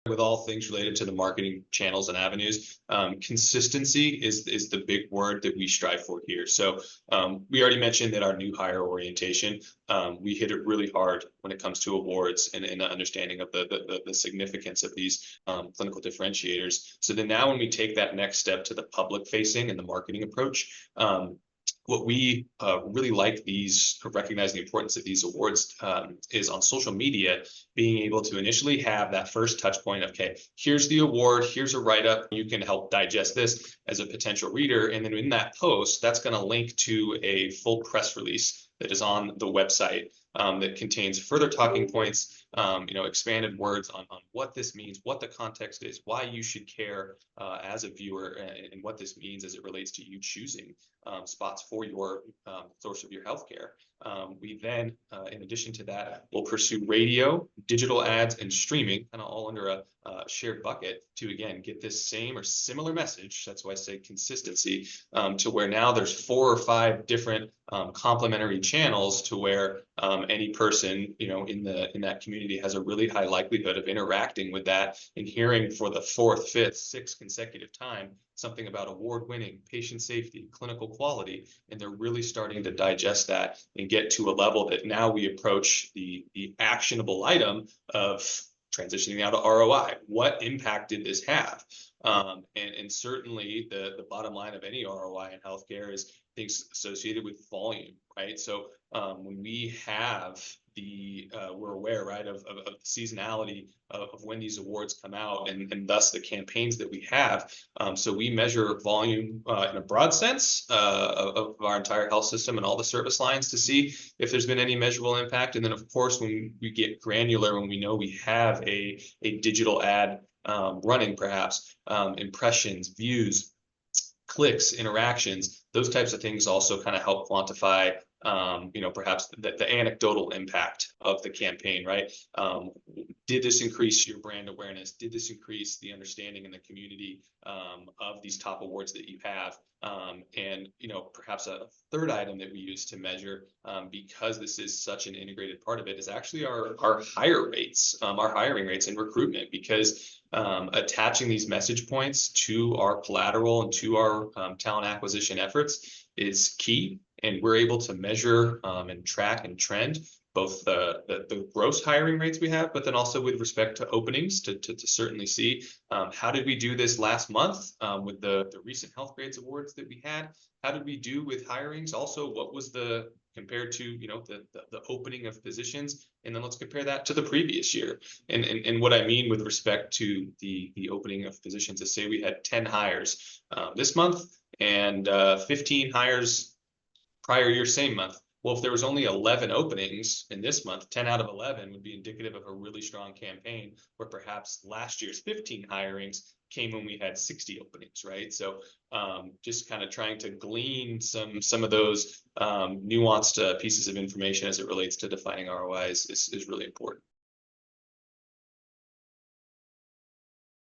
with all things related to the marketing channels and avenues. Consistency is the big word that we strive for here. So we already mentioned that our new hire orientation, we hit it really hard when it comes to awards and the understanding of the significance of these clinical differentiators. So then now when we take that next step to the public facing and the marketing approach, what we really like recognize the importance of these awards is on social media, being able to initially have that first touch point of, okay, here's the award, here's a write-up, you can help digest this as a potential reader. And then in that post, that's going to link to a full press release that is on the website that contains further talking points, expanded words on what this means, what the context is, why you should care as a viewer, and what this means as it relates to you choosing spots for your source of your healthcare. We then, in addition to that, will pursue radio, digital ads, and streaming, kind of all under a shared bucket to, again, get this same or similar message. That's why I say consistency, to where now there's 4 or 5 different complementary channels to where any person, in that community has a really high likelihood of interacting with that and hearing for the 4th, 5th, 6th consecutive time something about award-winning, patient safety, clinical quality, and they're really starting to digest that and get to a level that now we approach the actionable item of transitioning out of ROI. What impact did this have? And certainly the bottom line of any ROI in healthcare is things associated with volume, right? So when we have we're aware, right, of the seasonality of when these awards come out, and thus the campaigns that we have. So we measure volume in a broad sense of our entire health system and all the service lines to see if there's been any measurable impact. And then, of course, when we get granular, when we know we have a digital ad running, perhaps impressions, views, clicks, interactions, those types of things also kind of help quantify perhaps the anecdotal impact of the campaign, right? Did this increase your brand awareness? Did this increase the understanding in the community of these top awards that you have? And perhaps a third item that we use to measure, because this is such an integrated part of it, is actually our hire rates, our hiring rates and recruitment, because attaching these message points to our collateral and to our talent acquisition efforts is key. And we're able to measure and track and trend both the gross hiring rates we have, but then also with respect to openings to certainly see how did we do this last month with the recent Healthgrades awards that we had? How did we do with hirings? Also, what was compared to the opening of positions, and then let's compare that to the previous year. And what I mean with respect to the opening of positions is, say we had 10 hires this month and 15 hires prior year same month. Well, if there was only 11 openings in this month, 10 out of 11 would be indicative of a really strong campaign, where perhaps last year's 15 hirings came when we had 60 openings, right? So just kind of trying to glean some of those nuanced pieces of information as it relates to defining ROIs is really important.